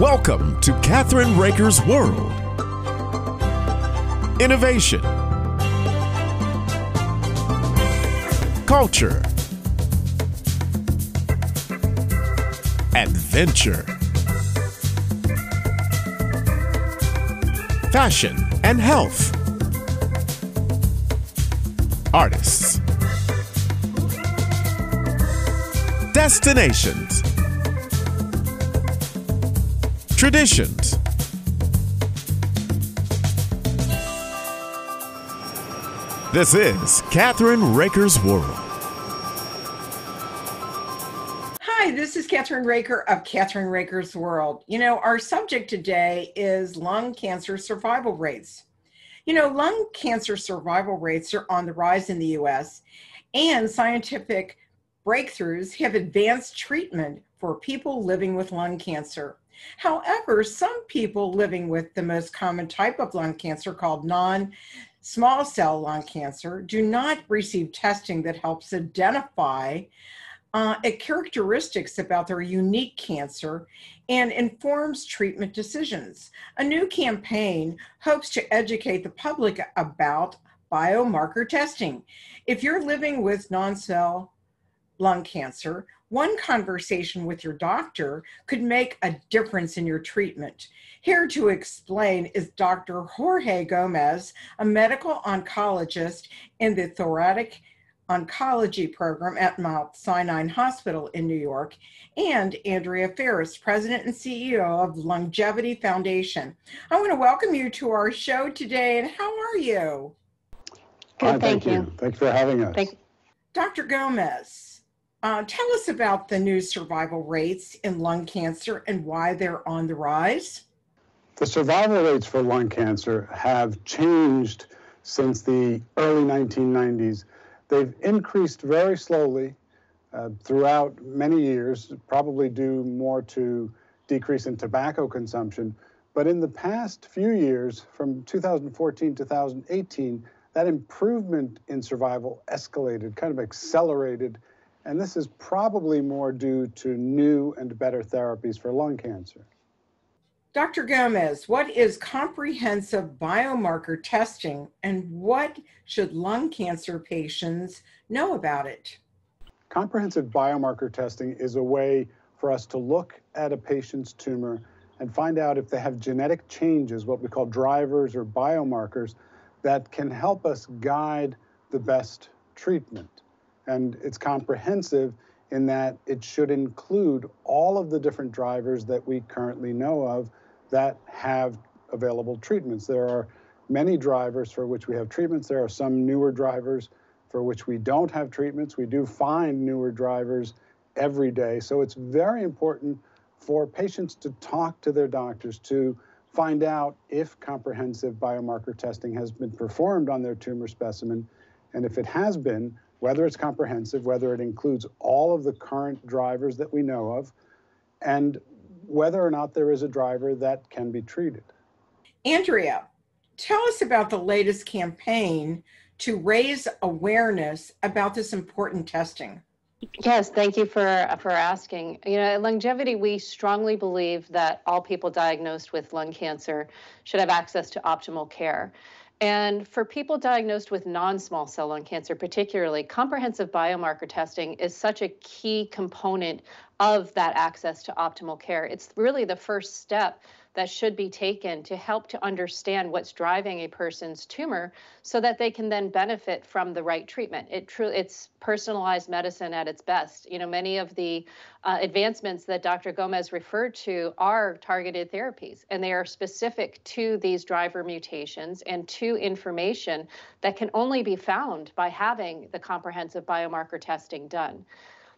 Welcome to Kathryn Raaker's World. Innovation, culture, adventure, fashion and health, artists, destinations, traditions. This is Kathryn Raaker's World. Hi, this is Kathryn Raaker of Kathryn Raaker's World. Our subject today is lung cancer survival rates. Lung cancer survival rates are on the rise in the U.S., and scientific breakthroughs have advanced treatment for people living with lung cancer. However, some people living with the most common type of lung cancer, called non-small cell lung cancer, do not receive testing that helps identify characteristics about their unique cancer and informs treatment decisions. A new campaign hopes to educate the public about biomarker testing. If you're living with non-cell lung cancer, one conversation with your doctor could make a difference in your treatment. Here to explain is Dr. Jorge Gomez, a medical oncologist in the thoracic oncology program at Mount Sinai Hospital in New York, and Andrea Ferris, President and CEO of Longevity Foundation. I want to welcome you to our show today, and how are you? Good, thank you. Thanks for having us. Dr. Gomez, tell us about the new survival rates in lung cancer and why they're on the rise. The survival rates for lung cancer have changed since the early 1990s. They've increased very slowly throughout many years, probably due more to decrease in tobacco consumption. But in the past few years, from 2014 to 2018, that improvement in survival escalated, kind of accelerated. And this is probably more due to new and better therapies for lung cancer. Dr. Gomez, what is comprehensive biomarker testing, and what should lung cancer patients know about it? Comprehensive biomarker testing is a way for us to look at a patient's tumor and find out if they have genetic changes, what we call drivers or biomarkers, that can help us guide the best treatment. And it's comprehensive in that it should include all of the different drivers that we currently know of that have available treatments. There are many drivers for which we have treatments. There are some newer drivers for which we don't have treatments. We do find newer drivers every day. So it's very important for patients to talk to their doctors to find out if comprehensive biomarker testing has been performed on their tumor specimen. And if it has been, whether it's comprehensive, whether it includes all of the current drivers that we know of, and whether or not there is a driver that can be treated. Andrea, tell us about the latest campaign to raise awareness about this important testing. Yes, thank you for asking. At Longevity, we strongly believe that all people diagnosed with lung cancer should have access to optimal care. And for people diagnosed with non-small cell lung cancer, particularly, comprehensive biomarker testing is such a key component of that access to optimal care. It's really the first step that should be taken to help to understand what's driving a person's tumor so that they can then benefit from the right treatment. It's personalized medicine at its best. Many of the advancements that Dr. Gomez referred to are targeted therapies, and they are specific to these driver mutations and to information that can only be found by having the comprehensive biomarker testing done.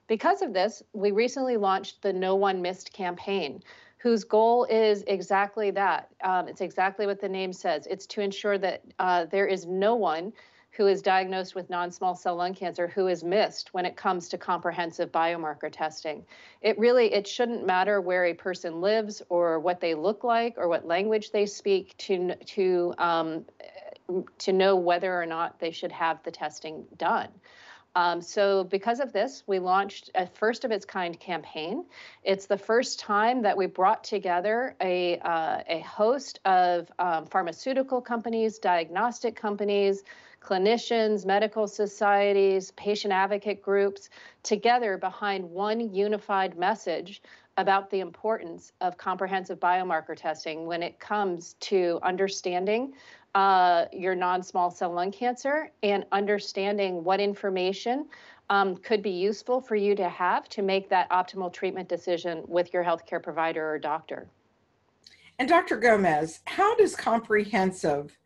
Because of this, we recently launched the No One Missed campaign, whose goal is exactly that. It's exactly what the name says. It's to ensure that there is no one who is diagnosed with non-small cell lung cancer who is missed when it comes to comprehensive biomarker testing. It shouldn't matter where a person lives or what they look like or what language they speak to know whether or not they should have the testing done. So because of this, we launched a first of its kind campaign. It's the first time that we brought together a host of pharmaceutical companies, diagnostic companies, clinicians, medical societies, patient advocate groups together behind one unified message about the importance of comprehensive biomarker testing when it comes to understanding your non-small cell lung cancer and understanding what information could be useful for you to have to make that optimal treatment decision with your healthcare provider or doctor. And Dr. Gomez, how does comprehensive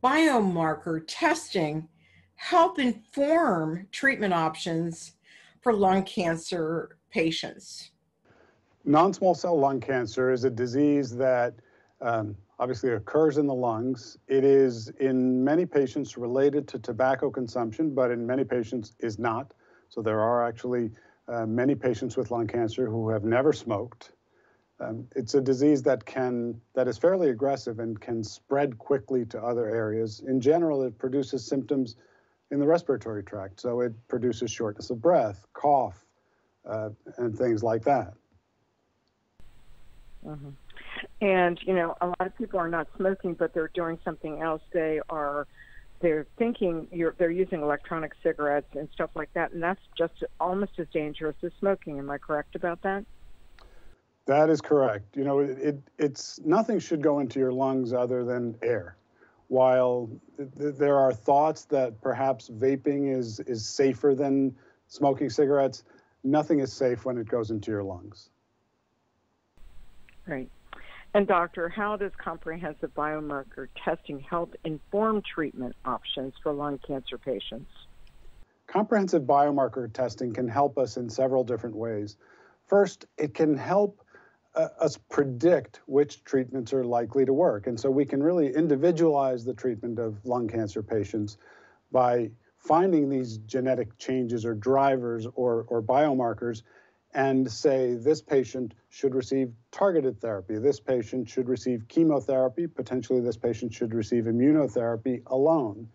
biomarker testing help inform treatment options for lung cancer patients? Non-small cell lung cancer is a disease that obviously occurs in the lungs. It is in many patients related to tobacco consumption, but in many patients is not. So there are actually many patients with lung cancer who have never smoked. It's a disease that is fairly aggressive and can spread quickly to other areas. In general, it produces symptoms in the respiratory tract. So it produces shortness of breath, cough, and things like that. Mm-hmm. And, you know, a lot of people are not smoking, but they're doing something else. They're thinking they're using electronic cigarettes and stuff like that, and that's just almost as dangerous as smoking. Am I correct about that? That is correct. You know, it's nothing should go into your lungs other than air. While there are thoughts that perhaps vaping is safer than smoking cigarettes, nothing is safe when it goes into your lungs. Right. And doctor, how does comprehensive biomarker testing help inform treatment options for lung cancer patients? Comprehensive biomarker testing can help us in several different ways. First, it can help us predict which treatments are likely to work. And so we can really individualize the treatment of lung cancer patients by finding these genetic changes or drivers or biomarkers and say this patient should receive targeted therapy, this patient should receive chemotherapy, potentially this patient should receive immunotherapy alone.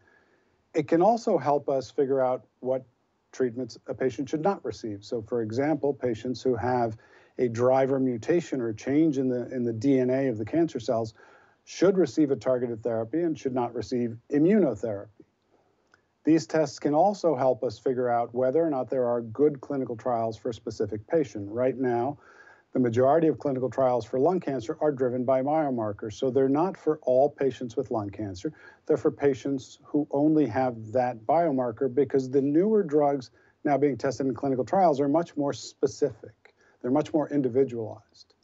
It can also help us figure out what treatments a patient should not receive. So for example, patients who have a driver mutation or change in the DNA of the cancer cells should receive a targeted therapy and should not receive immunotherapy. These tests can also help us figure out whether or not there are good clinical trials for a specific patient. Right now, the majority of clinical trials for lung cancer are driven by biomarkers. So they're not for all patients with lung cancer. They're for patients who only have that biomarker because the newer drugs now being tested in clinical trials are much more specific. They're much more individualized.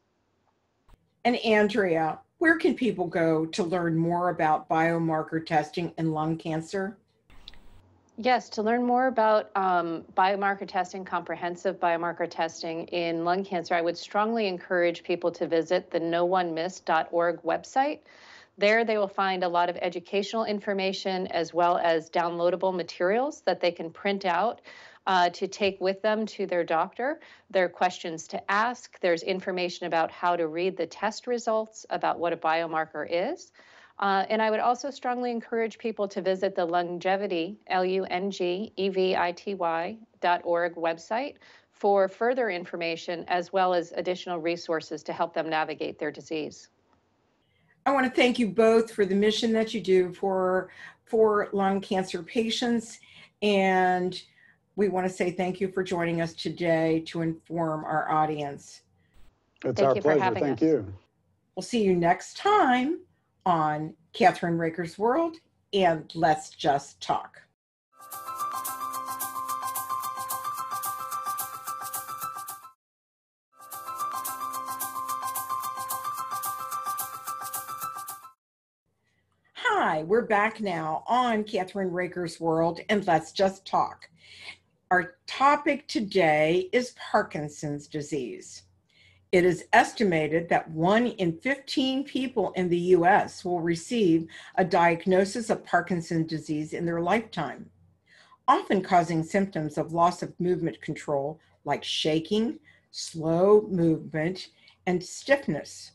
And Andrea, where can people go to learn more about biomarker testing in lung cancer? Yes, to learn more about biomarker testing, comprehensive biomarker testing in lung cancer, I would strongly encourage people to visit the no1miss.org website. There they will find a lot of educational information as well as downloadable materials that they can print out to take with them to their doctor. There are questions to ask. There's information about how to read the test results, about what a biomarker is. And I would also strongly encourage people to visit the Lungevity, LUNGEVITY.org website for further information as well as additional resources to help them navigate their disease. I want to thank you both for the mission that you do for lung cancer patients. And we want to say thank you for joining us today to inform our audience. It's our pleasure. Thank you. We'll see you next time on Kathryn Raaker's World and Let's Just Talk. Hi, we're back now on Kathryn Raaker's World and Let's Just Talk. Our topic today is Parkinson's disease. It is estimated that 1 in 15 people in the U.S. will receive a diagnosis of Parkinson's disease in their lifetime, often causing symptoms of loss of movement control like shaking, slow movement, and stiffness.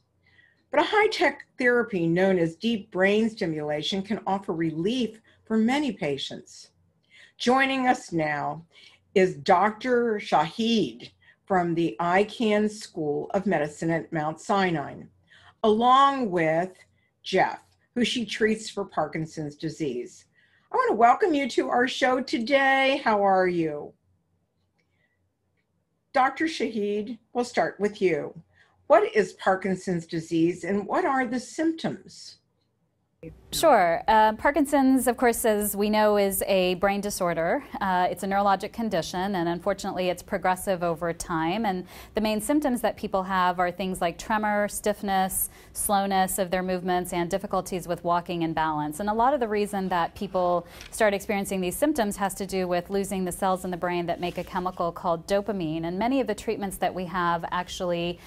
But a high-tech therapy known as deep brain stimulation can offer relief for many patients. Joining us now is Dr. Shahid from the ICANN School of Medicine at Mount Sinai, along with Jeff, who she treats for Parkinson's disease. I want to welcome you to our show today. How are you? Dr. Shahid, we'll start with you. What is Parkinson's disease and what are the symptoms? Sure. Parkinson's, of course, as we know, is a brain disorder. It's a neurologic condition, and unfortunately, it's progressive over time. And the main symptoms that people have are things like tremor, stiffness, slowness of their movements, and difficulties with walking and balance. And a lot of the reason that people start experiencing these symptoms has to do with losing the cells in the brain that make a chemical called dopamine. And many of the treatments that we have actually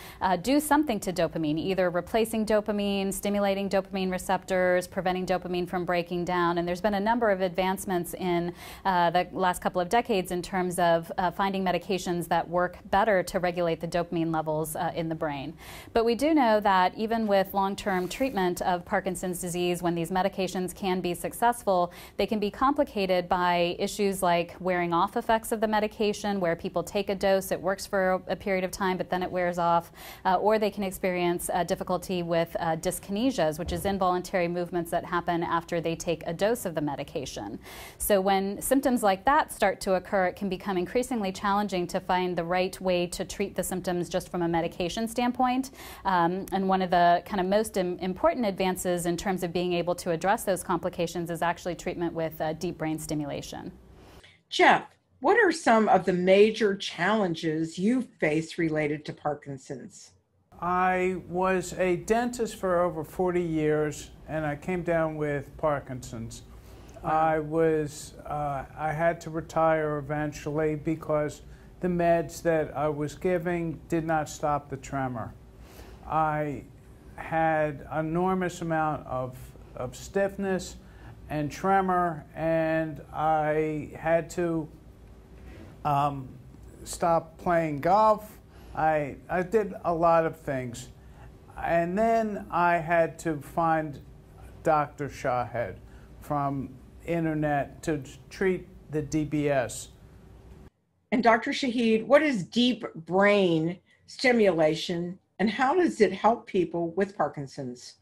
do something to dopamine, either replacing dopamine, stimulating dopamine receptors, preventing dopamine from breaking down. And there's been a number of advancements in the last couple of decades in terms of finding medications that work better to regulate the dopamine levels in the brain. But we do know that even with long-term treatment of Parkinson's disease, when these medications can be successful, they can be complicated by issues like wearing off effects of the medication, where people take a dose, it works for a period of time, but then it wears off, or they can experience difficulty with dyskinesias, which is involuntary movements that happen after they take a dose of the medication. So when symptoms like that start to occur, it can become increasingly challenging to find the right way to treat the symptoms just from a medication standpoint. And one of the kind of most important advances in terms of being able to address those complications is actually treatment with deep brain stimulation. Jeff, what are some of the major challenges you face related to Parkinson's? I was a dentist for over 40 years, and I came down with Parkinson's. I had to retire eventually because the meds that I was giving did not stop the tremor. I had an enormous amount of stiffness and tremor, and I had to stop playing golf. I did a lot of things. And then I had to find Dr. Shahid from internet to treat the DBS. And Dr. Shahid, what is deep brain stimulation and how does it help people with Parkinson's?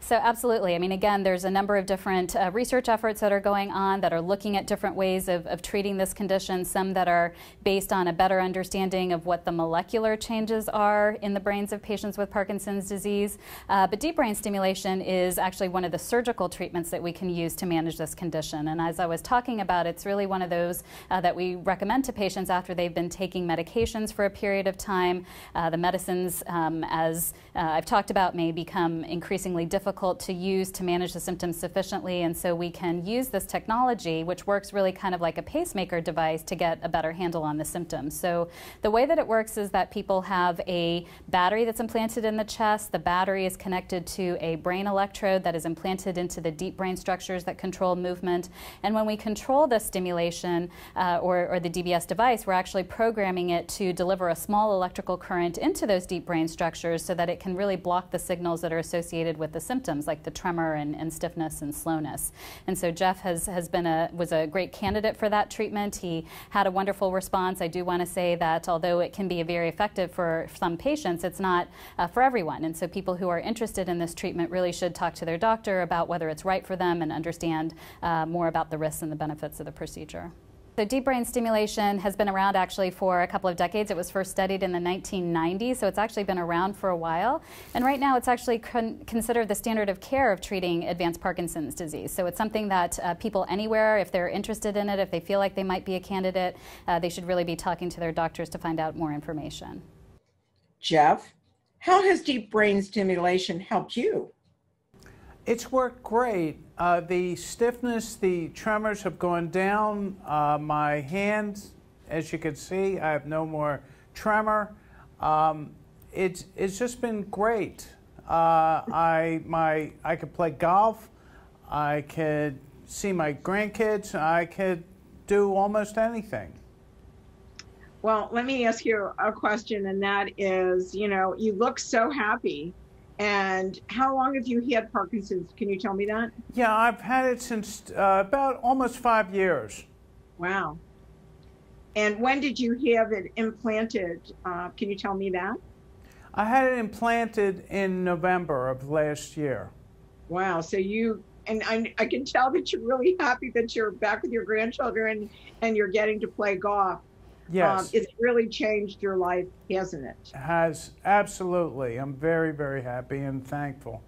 So absolutely. I mean, again, there's a number of different research efforts that are going on that are looking at different ways of treating this condition, some that are based on a better understanding of what the molecular changes are in the brains of patients with Parkinson's disease. But deep brain stimulation is actually one of the surgical treatments that we can use to manage this condition. And as I was talking about, it's really one of those that we recommend to patients after they've been taking medications for a period of time. The medicines, as I've talked about, may become increasingly difficult to use to manage the symptoms sufficiently, and so we can use this technology, which works really kind of like a pacemaker device, to get a better handle on the symptoms. So the way that it works is that people have a battery that's implanted in the chest. The battery is connected to a brain electrode that is implanted into the deep brain structures that control movement. And when we control the stimulation or the DBS device, we're actually programming it to deliver a small electrical current into those deep brain structures so that it can really block the signals that are associated with the symptoms, like the tremor and stiffness and slowness. And so Jeff was a great candidate for that treatment. He had a wonderful response. I do want to say that although it can be very effective for some patients, it's not for everyone. And so people who are interested in this treatment really should talk to their doctor about whether it's right for them and understand more about the risks and the benefits of the procedure. So deep brain stimulation has been around actually for a couple of decades. It was first studied in the 1990s, so it's actually been around for a while. And right now it's actually considered the standard of care of treating advanced Parkinson's disease. So it's something that people anywhere, if they're interested in it, if they feel like they might be a candidate, they should really be talking to their doctors to find out more information. Jeff, how has deep brain stimulation helped you? It's worked great. The stiffness, the tremors have gone down. My hands, as you can see, I have no more tremor. It's just been great. I could play golf. I could see my grandkids. I could do almost anything. Well, let me ask you a question, and that is, you look so happy. And how long have you had Parkinson's? Can you tell me that? Yeah, I've had it since about almost 5 years. Wow. And when did you have it implanted? Can you tell me that? I had it implanted in November of last year. Wow. So I can tell that you're really happy that you're back with your grandchildren and you're getting to play golf. Yes. It's really changed your life, hasn't it? Has, absolutely. I'm very, very happy and thankful.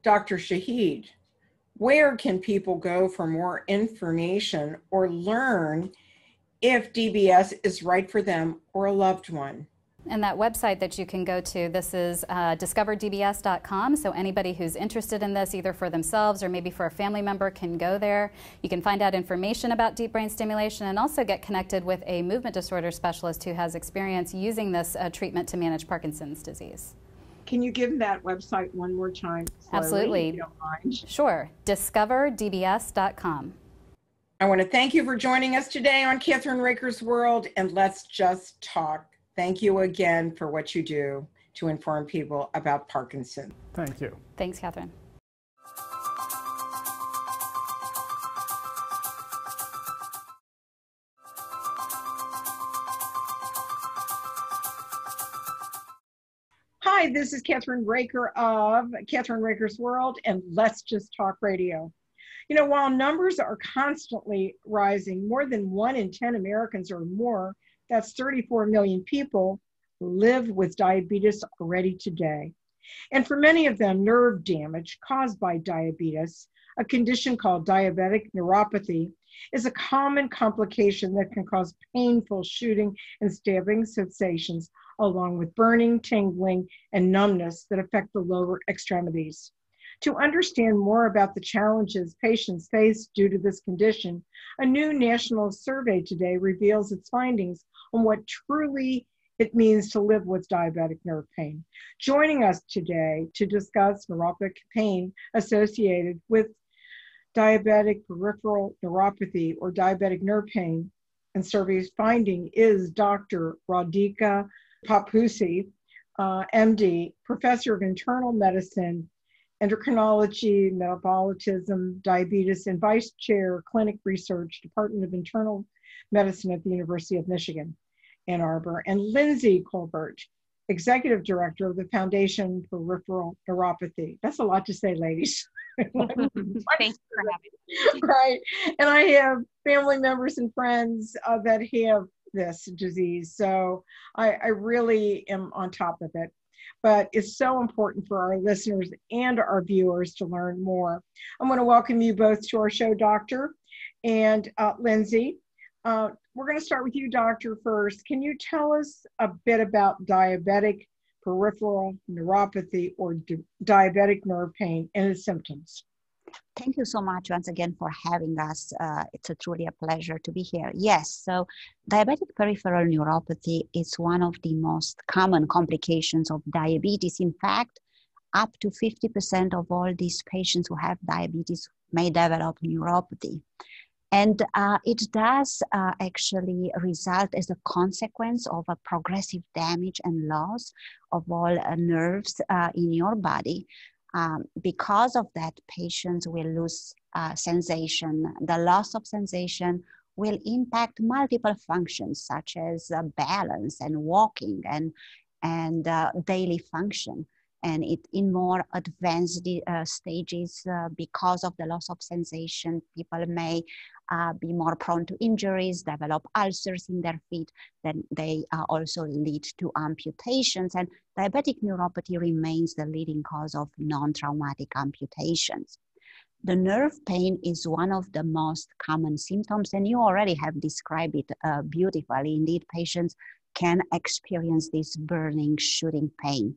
Dr. Shahid, where can people go for more information or learn if DBS is right for them or a loved one? And that website that you can go to, this is discoverdbs.com. So anybody who's interested in this, either for themselves or maybe for a family member, can go there. You can find out information about deep brain stimulation and also get connected with a movement disorder specialist who has experience using this treatment to manage Parkinson's disease. Can you give that website one more time? Slowly, Absolutely. if you don't mind? Sure. discoverdbs.com. I want to thank you for joining us today on Kathryn Raaker's World and Let's Just Talk. Thank you again for what you do to inform people about Parkinson. Thank you. Thanks, Kathryn. Hi, this is Kathryn Raaker of Kathryn Raaker's World and Let's Just Talk Radio. You know, while numbers are constantly rising, more than 1 in 10 Americans or more, that's 34 million people, live with diabetes already today. And for many of them, nerve damage caused by diabetes, a condition called diabetic neuropathy, is a common complication that can cause painful shooting and stabbing sensations, along with burning, tingling, and numbness that affect the lower extremities. To understand more about the challenges patients face due to this condition, a new national survey today reveals its findings on what truly it means to live with diabetic nerve pain. Joining us today to discuss neuropathic pain associated with diabetic peripheral neuropathy or diabetic nerve pain and survey's finding is Dr. Radhika Papusi, MD, Professor of Internal Medicine, Endocrinology, Metabolism, Diabetes, and Vice Chair, Clinic Research, Department of Internal Medicine at the University of Michigan, Ann Arbor, and Lindsay Colbert, Executive Director of the Foundation for Peripheral Neuropathy. That's a lot to say, ladies. Thanks for having me. Right. And I have family members and friends that have this disease. So I really am on top of it. But it's so important for our listeners and our viewers to learn more. I'm going to welcome you both to our show, Doctor and Lindsay. We're going to start with you, Doctor, first. Can you tell us a bit about diabetic peripheral neuropathy or diabetic nerve pain and its symptoms? Thank you so much once again for having us. It's truly a pleasure to be here. Yes, so diabetic peripheral neuropathy is one of the most common complications of diabetes. In fact, up to 50% of all these patients who have diabetes may develop neuropathy. And it does actually result as a consequence of a progressive damage and loss of all nerves in your body. Because of that, patients will lose sensation. The loss of sensation will impact multiple functions such as balance and walking and daily function. And in more advanced stages, because of the loss of sensation, people may be more prone to injuries, develop ulcers in their feet, then they also lead to amputations. And diabetic neuropathy remains the leading cause of non-traumatic amputations. The nerve pain is one of the most common symptoms, and you already have described it beautifully. Indeed, patients can experience this burning, shooting pain.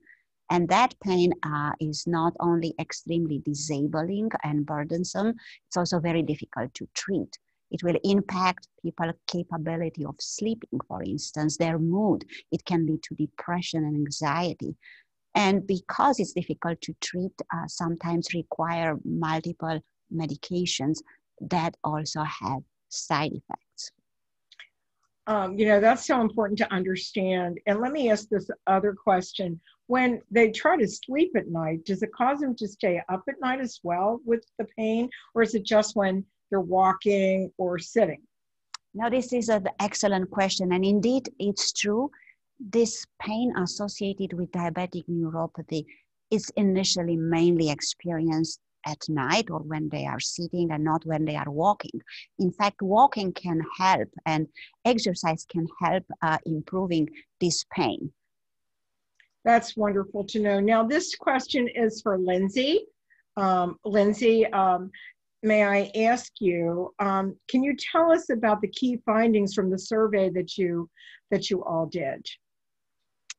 And that pain is not only extremely disabling and burdensome, it's also very difficult to treat. It will impact people's capability of sleeping, for instance, their mood. It can lead to depression and anxiety. And because it's difficult to treat, sometimes require multiple medications that also have side effects. You know, that's so important to understand. And let me ask this other question. When they try to sleep at night, does it cause them to stay up at night as well with the pain? Or is it just when they're walking or sitting? Now, this is an excellent question. And indeed, it's true. This pain associated with diabetic neuropathy is initially mainly experienced at night or when they are sitting and not when they are walking. In fact, walking can help and exercise can help improving this pain. That's wonderful to know. Now, this question is for Lindsay. Lindsay, may I ask you, can you tell us about the key findings from the survey that you all did?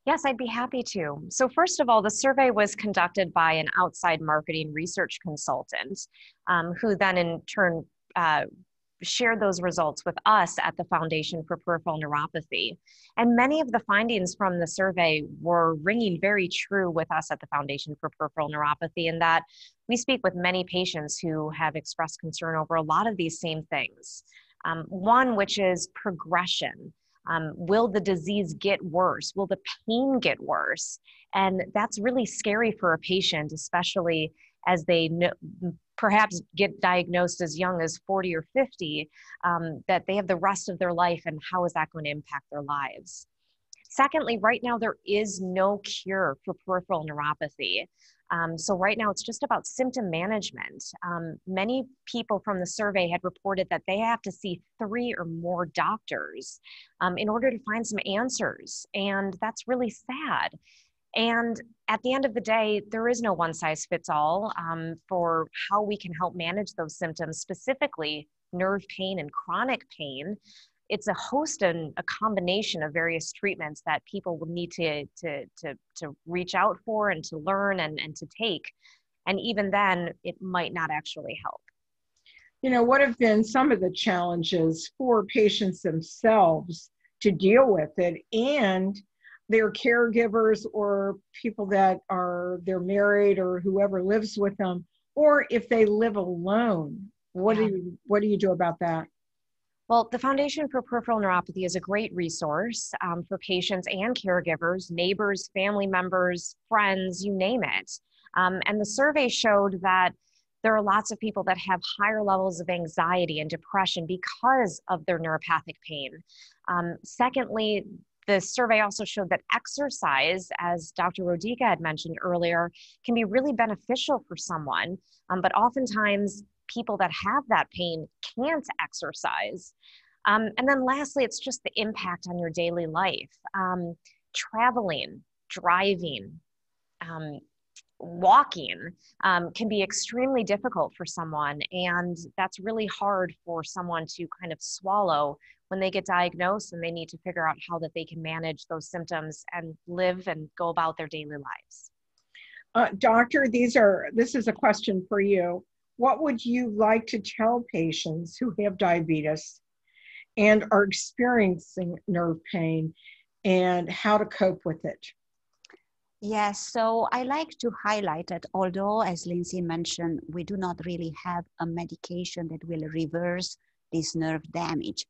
Yes, I'd be happy to. So first of all, the survey was conducted by an outside marketing research consultant who then in turn shared those results with us at the Foundation for Peripheral Neuropathy. And many of the findings from the survey were ringing very true with us at the Foundation for Peripheral Neuropathy, in that we speak with many patients who have expressed concern over a lot of these same things. One, which is progression. Will the disease get worse? Will the pain get worse? And that's really scary for a patient, especially as they perhaps get diagnosed as young as 40 or 50, that they have the rest of their life, and how is that going to impact their lives? Secondly, right now there is no cure for peripheral neuropathy. So right now it's just about symptom management. Many people from the survey had reported that they have to see 3 or more doctors in order to find some answers. And that's really sad. And at the end of the day, there is no one size fits all for how we can help manage those symptoms, specifically nerve pain and chronic pain. It's a host and a combination of various treatments that people will need to reach out for and to learn and to take. And even then, it might not actually help. You know, what have been some of the challenges for patients themselves to deal with it, and their caregivers or people that they're married or whoever lives with them, or if they live alone? What do you do about that? Well, the Foundation for Peripheral Neuropathy is a great resource for patients and caregivers, neighbors, family members, friends, you name it. And the survey showed that there are lots of people that have higher levels of anxiety and depression because of their neuropathic pain. Secondly, the survey also showed that exercise, as Dr. Rodica had mentioned earlier, can be really beneficial for someone, but oftentimes people that have that pain can't exercise. And then lastly, it's just the impact on your daily life. Traveling, driving, walking can be extremely difficult for someone, and that's really hard for someone to kind of swallow when they get diagnosed and they need to figure out how that they can manage those symptoms and live and go about their daily lives. Doctor, this is a question for you. What would you like to tell patients who have diabetes and are experiencing nerve pain and how to cope with it? Yes, so I like to highlight that although, as Lindsay mentioned, we do not really have a medication that will reverse this nerve damage,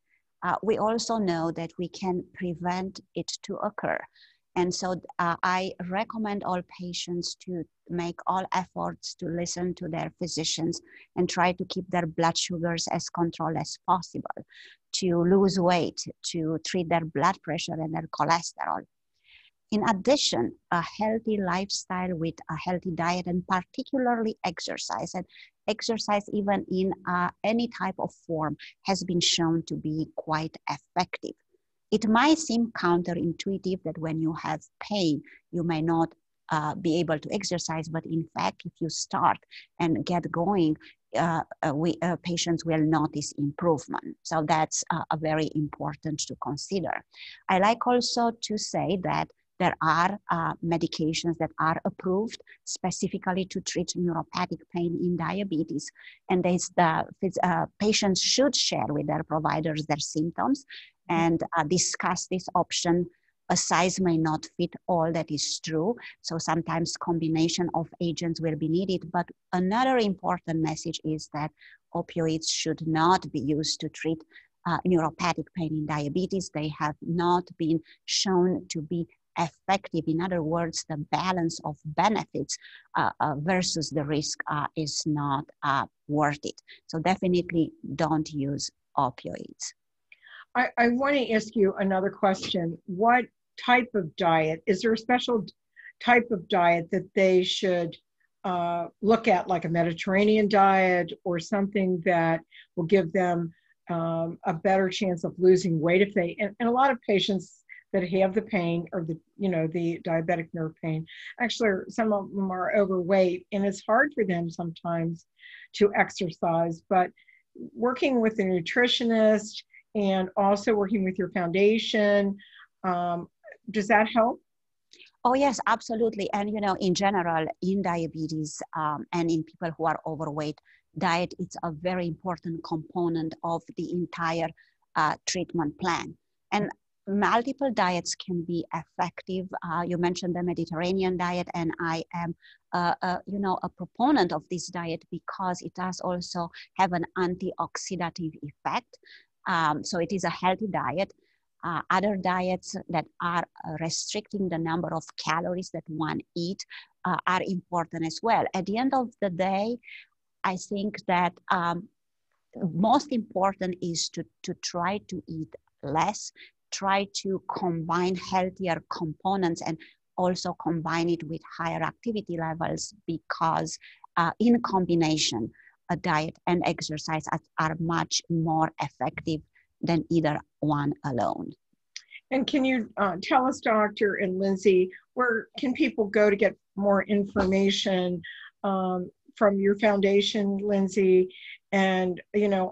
we also know that we can prevent it to occur. And so I recommend all patients to make all efforts to listen to their physicians and try to keep their blood sugars as controlled as possible, to lose weight, to treat their blood pressure and their cholesterol. In addition, a healthy lifestyle with a healthy diet and particularly exercise, and exercise even in any type of form, has been shown to be quite effective. It might seem counterintuitive that when you have pain, you may not be able to exercise, but in fact, if you start and get going, patients will notice improvement. So that's very important to consider. I like also to say that there are medications that are approved specifically to treat neuropathic pain in diabetes. And patients should share with their providers their symptoms and discuss this option. A size may not fit all, that is true. So sometimes combination of agents will be needed. But another important message is that opioids should not be used to treat neuropathic pain in diabetes. They have not been shown to be effective. In other words, the balance of benefits versus the risk is not worth it. So definitely don't use opioids. I want to ask you another question. What type of diet, is there a special type of diet that they should look at, like a Mediterranean diet or something that will give them a better chance of losing weight if they, and a lot of patients that have the pain or the, the diabetic nerve pain, actually some of them are overweight and it's hard for them sometimes to exercise, but working with a nutritionist and also working with your foundation, does that help? Oh, yes, absolutely. And, in general, in diabetes and in people who are overweight, diet is a very important component of the entire treatment plan. And multiple diets can be effective. You mentioned the Mediterranean diet, and I am, a proponent of this diet because it does also have an antioxidative effect. So it is a healthy diet. Other diets that are restricting the number of calories that one eat are important as well. At the end of the day, I think that most important is to try to eat less, try to combine healthier components and also combine it with higher activity levels, because in combination, a diet and exercise are much more effective than either one alone. And can you tell us, Dr. and Lindsay, where can people go to get more information from your foundation, Lindsay? And,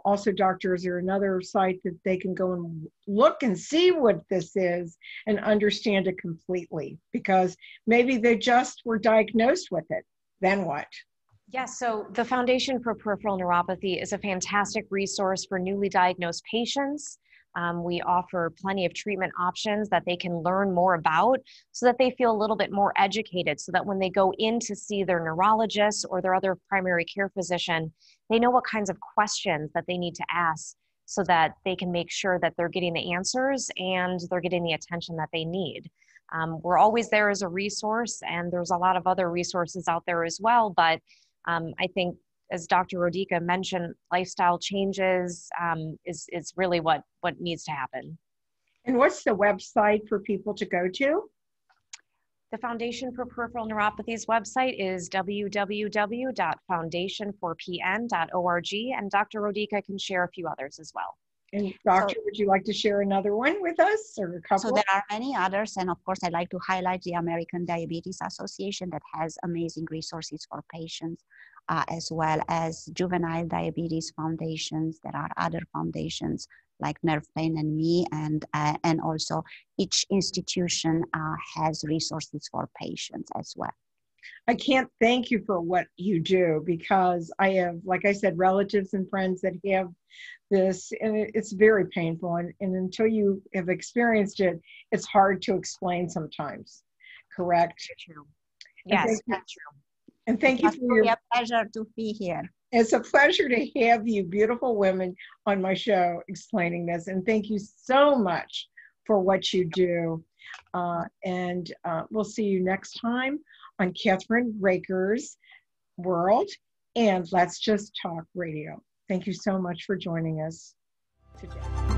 also, Doctor, is there another site that they can go and look and see what this is and understand it completely? Because maybe they just were diagnosed with it. Then what? Yes, so the Foundation for Peripheral Neuropathy is a fantastic resource for newly diagnosed patients. We offer plenty of treatment options that they can learn more about so that they feel a little bit more educated, so that when they go in to see their neurologist or their other primary care physician, they know what kinds of questions that they need to ask so that they can make sure that they're getting the answers and they're getting the attention that they need. We're always there as a resource, and there's a lot of other resources out there as well, but I think, as Dr. Raaker mentioned, lifestyle changes is really what needs to happen. And what's the website for people to go to? The Foundation for Peripheral Neuropathy's website is www.foundationforpn.org, and Dr. Raaker can share a few others as well. And Doctor, would you like to share another one with us, or a couple? So there are many others, and of course I'd like to highlight the American Diabetes Association that has amazing resources for patients, as well as juvenile diabetes foundations. There are other foundations like Nerve Pain and Me, and also each institution has resources for patients as well. I can't thank you for what you do, because I have, like I said, relatives and friends that have this, and it's very painful. And until you have experienced it, it's hard to explain sometimes. Correct? True. Yes, that's true. And thank you for your pleasure to be here. It's a pleasure to have you beautiful women on my show explaining this. And thank you so much for what you do. And we'll see you next time on Kathryn Raaker's World and Let's Just Talk Radio. Thank you so much for joining us today.